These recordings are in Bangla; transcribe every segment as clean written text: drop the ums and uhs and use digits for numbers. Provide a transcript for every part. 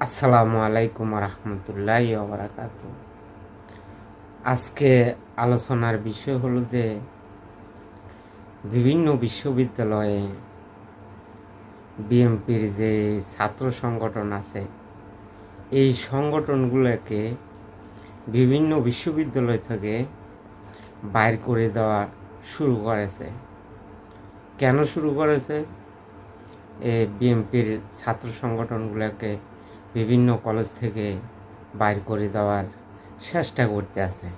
আসসালামু আলাইকুম রহমতুল্লাহি ওয়া বারাকাতুহু। আজকে আলোচনার বিষয় হলো যে বিভিন্ন বিশ্ববিদ্যালয়ে বিএনপির যে ছাত্র সংগঠন আছে, এই সংগঠনগুলোকে বিভিন্ন বিশ্ববিদ্যালয় থেকে বাইর করে দেওয়া শুরু করেছে। কেন শুরু করেছে? বিএনপির ছাত্র সংগঠনগুলোকে বিভিন্ন কলেজ থেকে বাইর করে দেওয়ার চেষ্টা করতে আছে।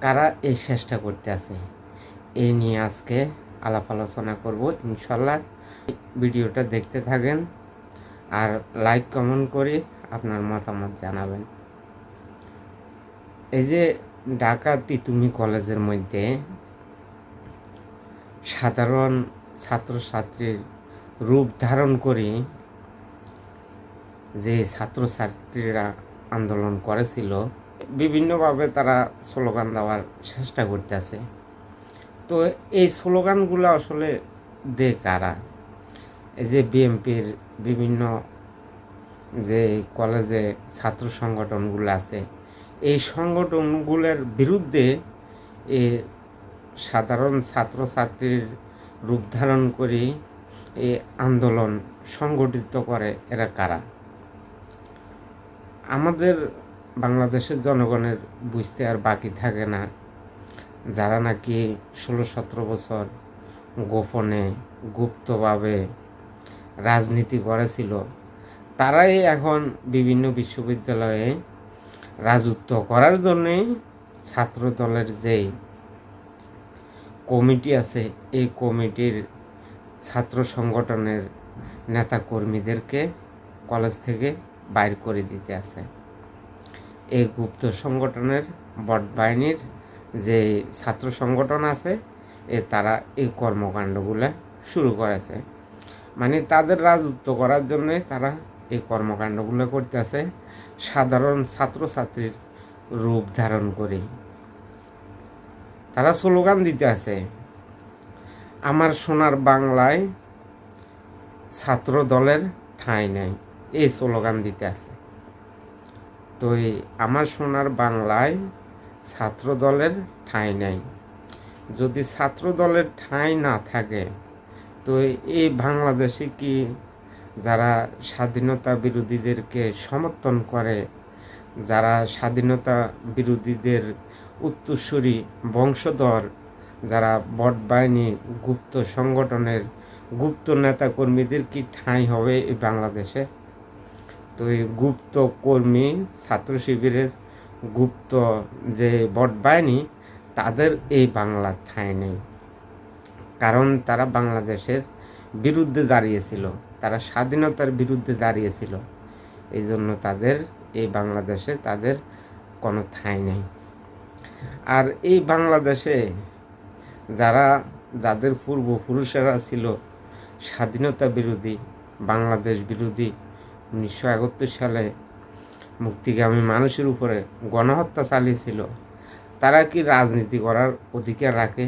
কারা এই চেষ্টা করতে আছে, এই নিয়ে আজকে আলাপ আলোচনা করব ইনশাল্লাহ। ভিডিওটা দেখতে থাকেন আর লাইক কমেন্ট করে আপনার মতামত জানাবেন। এই যে ঢাকা তিতুমি কলেজের মধ্যে সাধারণ ছাত্রছাত্রীর রূপ ধারণ করে যে ছাত্রছাত্রীরা আন্দোলন করেছিল, বিভিন্নভাবে তারা স্লোগান দেওয়ার চেষ্টা করতেছে। তো এই স্লোগানগুলো আসলে দে কারা? এই যে বিএনপির বিভিন্ন যে কলেজে ছাত্র সংগঠনগুলো আছে, এই সংগঠনগুলোর বিরুদ্ধে এই সাধারণ ছাত্রছাত্রীর রূপ ধারণ করে এই আন্দোলন সংগঠিত করে এরা কারা? আমাদের বাংলাদেশের জনগণের বুঝতে আর বাকি থাকে না, যারা নাকি 16-17 বছর গোপনে গুপ্তভাবে রাজনীতি করেছিল, তারাই এখন বিভিন্ন বিশ্ববিদ্যালয়ে রাজত্ব করার জন্যে ছাত্র দলের যে কমিটি আছে, এই কমিটির ছাত্র সংগঠনের নেতা কর্মীদেরকে কলেজ থেকে বাইর করে দিতে আছে। এই গুপ্ত সংগঠনের বট বাহিনীর যে ছাত্র সংগঠন আছে, তারা এই কর্মকাণ্ডগুলো শুরু করেছে। মানে তাদের রাজত্ব করার জন্যে তারা এই কর্মকাণ্ডগুলো করতেছে সাধারণ ছাত্রছাত্রীর রূপ ধারণ করে। তারা স্লোগান দিতে আছে, আমার সোনার বাংলায় ছাত্র দলের ঠাঁই নেই, এই স্লোগান দিতে আছে। তো আমার সোনার বাংলায় ছাত্র দলের ঠাঁই নেই। যদি ছাত্র দলের ঠাঁই না থাকে, তো এই বাংলাদেশে কি যারা স্বাধীনতা বিরোধীদেরকে সমর্থন করে, যারা স্বাধীনতা বিরোধীদের উত্তরসূরি বংশধর, যারা বট বাহিনী গুপ্ত সংগঠনের গুপ্ত নেতা কর্মীদের কি ঠাঁই হবে এই বাংলাদেশে? তো এই গুপ্ত কর্মী ছাত্র শিবিরের গুপ্ত যে বট বাহিনী, তাদের এই বাংলার ঠাঁই নেই। কারণ তারা বাংলাদেশের বিরুদ্ধে দাঁড়িয়েছিল, তারা স্বাধীনতার বিরুদ্ধে দাঁড়িয়েছিল, এই জন্য তাদের এই বাংলাদেশে তাদের কোনো ঠাঁই নেই। আর এই বাংলাদেশে যাদের পূর্বপুরুষেরা ছিল স্বাধীনতা বিরোধী, বাংলাদেশ বিরোধী, 1971 সালে মুক্তিগামী মানুষের উপরে গণহত্যা চালিয়েছিল, তারা কি রাজনীতি করার অধিকার রাখে?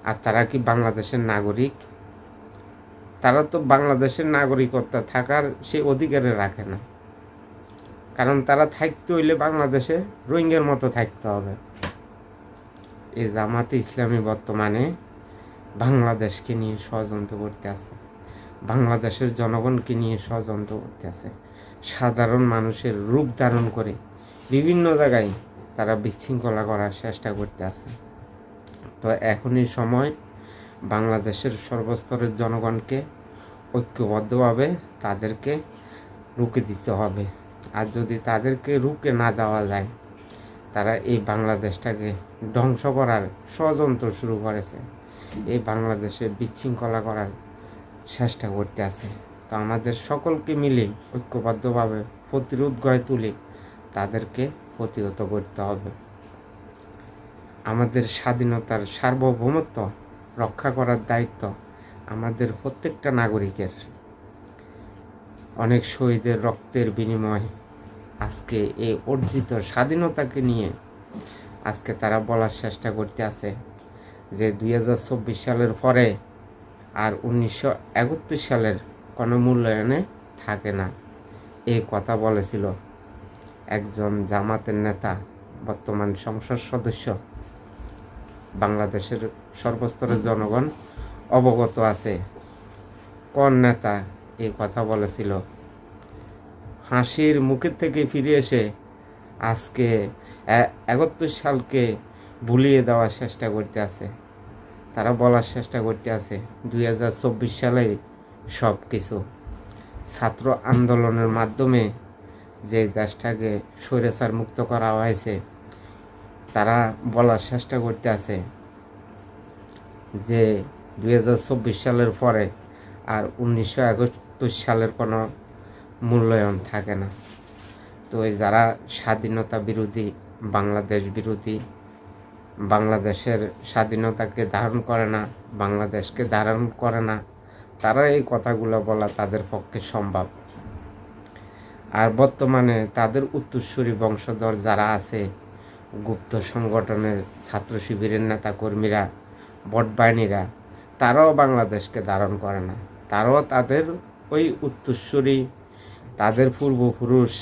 আর তারা কি বাংলাদেশের নাগরিক? তারা তো বাংলাদেশের নাগরিকত্ব থাকার সে অধিকারে রাখে না। কারণ তারা থাকতে হইলে বাংলাদেশে রোহিঙ্গার মতো থাকতে হবে। এই জামাতে ইসলামী বর্তমানে বাংলাদেশকে নিয়ে ষড়যন্ত্র করতে আছে, বাংলাদেশের জনগণকে নিয়ে ষড়যন্ত্র করতে আছে, সাধারণ মানুষের রূপ ধারণ করে বিভিন্ন জায়গায় তারা বিশৃঙ্খলা করার চেষ্টা করতে আছে। তো এখনই সময় বাংলাদেশের সর্বস্তরের জনগণকে ঐক্যবদ্ধভাবে তাদেরকে রুখে দিতে হবে। আর যদি তাদেরকে রুখে না দেওয়া যায়, তারা এই বাংলাদেশটাকে ধ্বংস করার ষড়যন্ত্র শুরু করেছে, এই বাংলাদেশে বিশৃঙ্খলা করার চেষ্টা করতে আছে। তো আমাদের সকলকে মিলে ঐক্যবদ্ধভাবে প্রতিরোধ গড়ে তুলে তাদেরকে প্রতিহত করতে হবে। আমাদের স্বাধীনতার সার্বভৌমত্ব রক্ষা করার দায়িত্ব আমাদের প্রত্যেকটা নাগরিকের। অনেক শহীদের রক্তের বিনিময়ে আজকে এই অর্জিত স্বাধীনতাকে নিয়ে আজকে তারা বলার চেষ্টা করতে আছে যে 2024 সালের পরে আর 1971 সালের কোনো মূল্যায়নে থাকে না। এই কথা বলেছিল একজন জামাতের নেতা, বর্তমান সংসদ সদস্য। বাংলাদেশের সর্বস্তরের জনগণ অবগত আছে কোন নেতা এই কথা বলেছিল। হাসির মুখের থেকে ফিরে এসে আজকে 71 সালকে ভুলিয়ে দেওয়ার চেষ্টা করতে আছে। তারা বলার চেষ্টা করতে আছে 2024 সালে সব কিছু ছাত্র আন্দোলনের মাধ্যমে যে দেশটাকে স্বৈরাচার মুক্ত করা হয়েছে, তারা বলার চেষ্টা করতে আছে যে 2024 সালের পরে আর 1971 সালের কোনো মূল্যায়ন থাকে না। তো এই যারা স্বাধীনতা বিরোধী, বাংলাদেশ বিরোধী, বাংলাদেশের স্বাধীনতাকে ধারণ করে না, বাংলাদেশকে ধারণ করে না, তারা এই কথাগুলো বলা তাদের পক্ষে সম্ভব। আর বর্তমানে তাদের উত্তরসূরি বংশধর যারা আছে, গুপ্ত সংগঠনের ছাত্র শিবিরের নেতা কর্মীরা, বটবাহিনীরা, তারাও বাংলাদেশকে ধারণ করে না। তারাও তাদের ওই উত্তরসূরি, তাদের পূর্বপুরুষ,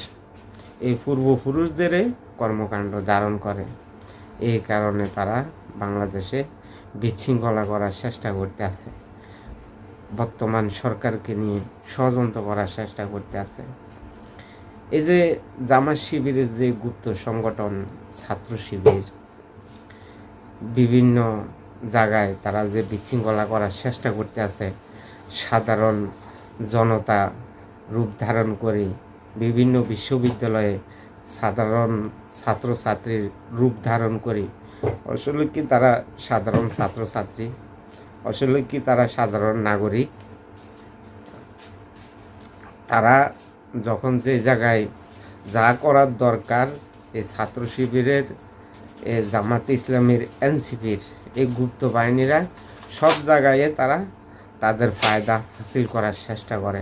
এই পূর্বপুরুষদের কর্মকাণ্ড ধারণ করে। এই কারণে তারা বাংলাদেশে বিশৃঙ্খলা করার চেষ্টা করতে আছে, বর্তমান সরকারকে নিয়ে ষড়যন্ত্র করার চেষ্টা করতে আছে। এই যে জামাত শিবিরের যে গুপ্ত সংগঠন ছাত্র শিবির, বিভিন্ন জায়গায় তারা যে বিশৃঙ্খলা করার চেষ্টা করতে আছে, সাধারণ জনতা রূপ ধারণ করে বিভিন্ন বিশ্ববিদ্যালয়ে সাধারণ ছাত্রছাত্রীর রূপ ধারণ করে, আসলে কি তারা সাধারণ ছাত্রছাত্রী, আসলে কি তারা সাধারণ নাগরিক? তারা যখন যে জায়গায় যা করার দরকার, এই ছাত্র শিবিরের, জামাতে ইসলামীর, এনসিপির এই গুপ্ত বাহিনীরা সব জায়গায় তারা তাদের ফায়দা হাসিল করার চেষ্টা করে।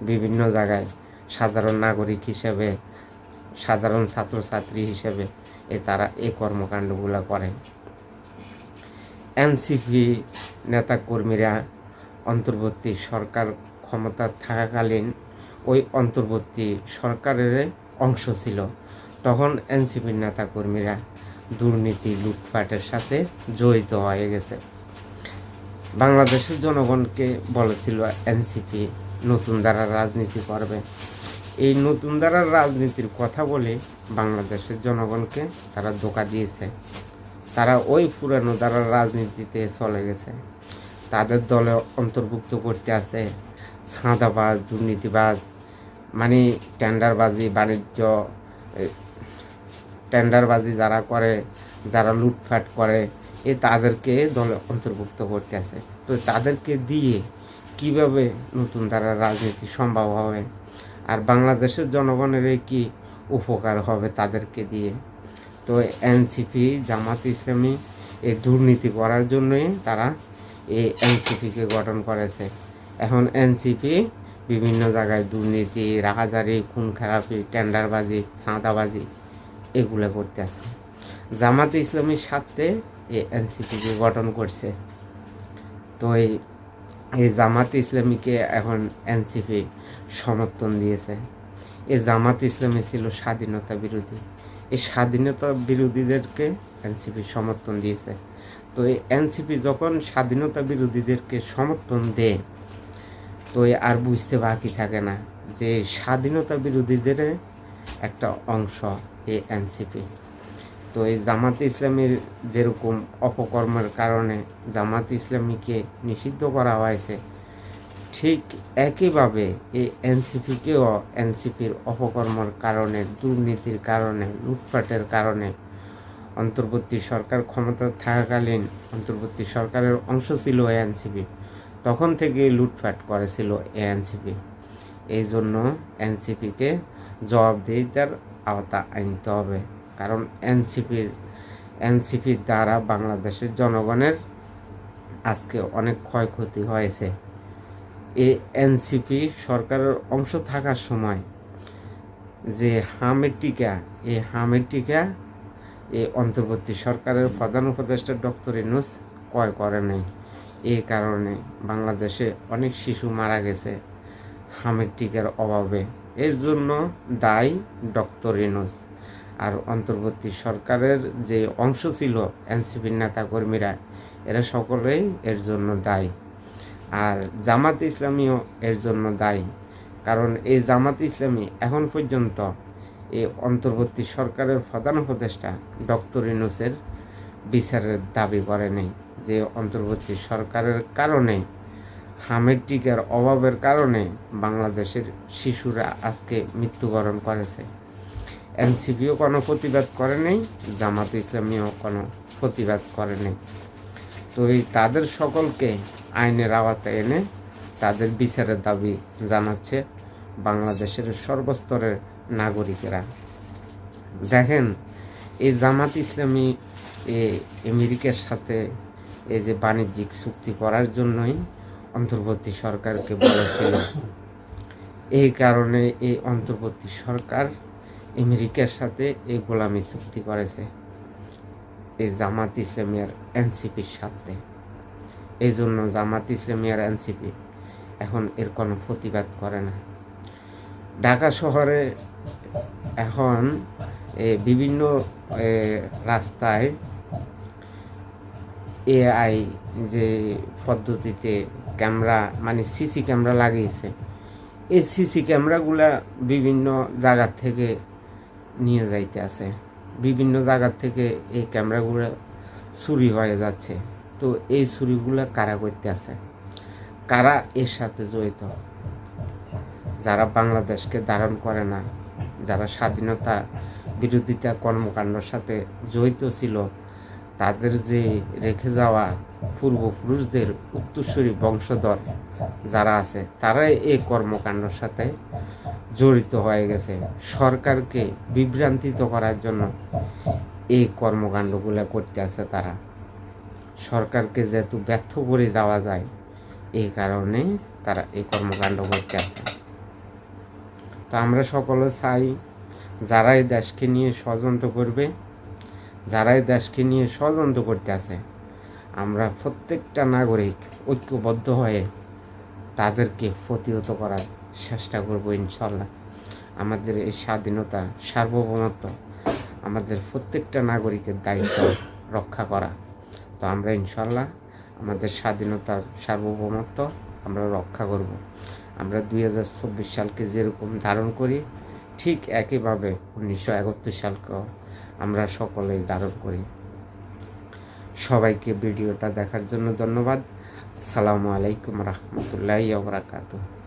বিভিন্ন জায়গায় সাধারণ নাগরিক হিসেবে, সাধারণ ছাত্রছাত্রী হিসেবে তারা এই কর্মকাণ্ডগুলো করে। এনসিপি নেতাকর্মীরা অন্তর্বর্তী সরকার ক্ষমতা থাকাকালীন ওই অন্তর্বর্তী সরকারের অংশ ছিল। তখন এনসিপির নেতাকর্মীরা দুর্নীতি, লুটপাটের সাথে জড়িত হয়ে গেছে। বাংলাদেশের জনগণকে বলেছিল এনসিপি নতুন ধারার রাজনীতি করবে। এই নতুন ধারার রাজনীতির কথা বলে বাংলাদেশের জনগণকে তারা ধোঁকা দিয়েছে। তারা ওই পুরানো ধারার রাজনীতিতে চলে গেছে। তাদের দলে অন্তর্ভুক্ত করতে আছে ছাঁদাবাজ, দুর্নীতিবাজ, মানে টেন্ডারবাজি, বাণিজ্য টেন্ডারবাজি যারা করে, যারা লুটপাট করে, তাদেরকে দলে অন্তর্ভুক্ত করতে আছে। তো তাদেরকে দিয়ে কিভাবে নতুন ধারার রাজনীতি সম্ভব হবে, আর বাংলাদেশের জনগণের কি উপকার হবে তাদেরকে দিয়ে? তো এনসিপি, জামাত ইসলামী এই দুর্নীতি করার জন্যই তারা এই এনসিপিকে গঠন করেছে। এখন এনসিপি বিভিন্ন জায়গায় দুর্নীতি, রাহাজারি, খুন খারাপি, টেন্ডারবাজি, চাঁদাবাজি এগুলো করতে আছে। জামাত ইসলামীর স্বার্থে এই এনসিপিকে গঠন করছে। তো এই জামাত ইসলামীকে এখন এনসিপি সমর্থন দিয়েছে। এই জামাত ইসলামী ছিল স্বাধীনতা বিরোধী, এই স্বাধীনতা বিরোধীদেরকে এনসিপি সমর্থন দিয়েছে। তো এই এনসিপি যখন স্বাধীনতা বিরোধীদেরকে সমর্থন দেয়, তো আর বুঝতে বাকি থাকে না যে স্বাধীনতা বিরোধীদের একটা অংশ এই এনসিপি। তো এই জামাত ইসলামীর যেরকম অপকর্মের কারণে জামাত ইসলামীকে নিষিদ্ধ করা হয়েছে, ঠিক একইভাবে এই এনসিপিকেও এনসিপির অপকর্মের কারণে, দুর্নীতির কারণে, লুটপাটের কারণে, অন্তর্বর্তী সরকার ক্ষমতা থাকাকালীন অন্তর্বর্তী সরকারের অংশ ছিল এনসিপি, তখন থেকে লুটপাট করেছিল এনসিপি। এই জন্য এনসিপিকে জবাবদিহিতার আওতা আনতে হবে। কারণ এনসিপির দ্বারা বাংলাদেশের জনগণের আজকে অনেক ক্ষয়ক্ষতি হয়েছে। এই এনসিপি সরকারের অংশ থাকার সময় যে হামের টিকা, এই হামের টিকা এই অন্তর্বর্তী সরকারের প্রধান উপদেষ্টা ডক্টর ইউনূস ক্রয় করে নাই। এই কারণে বাংলাদেশে অনেক শিশু মারা গেছে হামের টিকার অভাবে। এর জন্য দায়ী ডক্টর ইউনূস। আর অন্তর্বর্তী সরকারের যে অংশ ছিল এনসিপির নেতাকর্মীরা, এরা সকলেই এর জন্য দায়ী। আর জামাত ইসলামীও এর জন্য দায়ী, কারণ এই জামাত ইসলামী এখন পর্যন্ত এই অন্তর্বর্তী সরকারের প্রধান উপদেষ্টা ডক্টর ইউনূসের বিচারের দাবি করে নেই। যে অন্তর্বর্তী সরকারের কারণে হামের টিকার অভাবের কারণে বাংলাদেশের শিশুরা আজকে মৃত্যুবরণ করেছে। এনসিপিও কোনো প্রতিবাদ করে নেই, জামাত ইসলামীও কোনো প্রতিবাদ করে নেই। তো এই তাদের সকলকে আইনের আওতায় এনে তাদের বিচারের দাবি জানাচ্ছে বাংলাদেশের সর্বস্তরের নাগরিকেরা। দেখেন, এই জামাত ইসলামী আমেরিকার সাথে এই যে বাণিজ্যিক চুক্তি করার জন্যই অন্তর্বর্তী সরকারকে বলেছিল। এই কারণে এই অন্তর্বর্তী সরকার আমেরিকার সাথে এই গোলামি চুক্তি করেছে এই জামাত ইসলামী আর এনসিপির সাথে। এই জন্য জামাত ইসলামী আর এনসিপি এখন এর কোনো প্রতিবাদ করে না। ঢাকা শহরে এখন বিভিন্ন রাস্তায় এআই যে পদ্ধতিতে ক্যামেরা, মানে সিসি ক্যামেরা লাগিয়েছে। এই সিসি ক্যামেরাগুলা বিভিন্ন জায়গার থেকে নিয়ে যাইতে আছে, বিভিন্ন জায়গার থেকে এই ক্যামেরাগুলো চুরি হয়ে যাচ্ছে। তো এই চুরিগুলো কারা করতে আছে, কারা এর সাথে জড়িত? যারা বাংলাদেশকে ধারণ করে না, যারা স্বাধীনতা বিরোধিতা কর্মকাণ্ডের সাথে জড়িত ছিল, তাদের যে রেখে যাওয়া পূর্বপুরুষদের উত্তরসূরি বংশধর যারা আছে, তারাই এই কর্মকাণ্ডের সাথে জড়িত হয়ে গেছে। সরকারকে বিভ্রান্তিত করার জন্য এই কর্মকাণ্ডগুলো করতে আছে তারা। সরকারকে যেহেতু ব্যর্থ করে দেওয়া যায়, এই কারণে তারা এই কর্মকাণ্ড করতে আছে। তো আমরা সকলে চাই, যারাই দেশকে নিয়ে ষড়যন্ত্র করবে, যারাই দেশকে নিয়ে ষড়যন্ত্র করতে আছে, আমরা প্রত্যেকটা নাগরিক ঐক্যবদ্ধ হয়ে তাদেরকে প্রতিহত করার চেষ্টা করব ইনশাল্লাহ। আমাদের এই স্বাধীনতা, সার্বভৌমত্ব আমাদের প্রত্যেকটা নাগরিকের দায়িত্ব রক্ষা করা। তো আমরা ইনশাল্লাহ আমাদের স্বাধীনতার সার্বভৌমত্ব আমরা রক্ষা করব। আমরা 2024 সালকে যেরকম ধারণ করি, ঠিক একইভাবে 1971 সালকেও আমরা সকলেই ধারণ করি। সবাইকে ভিডিওটা দেখার জন্য ধন্যবাদ। আসসালামু আলাইকুম রহমতুল্লাহি ওয়া বারাকাতুহু।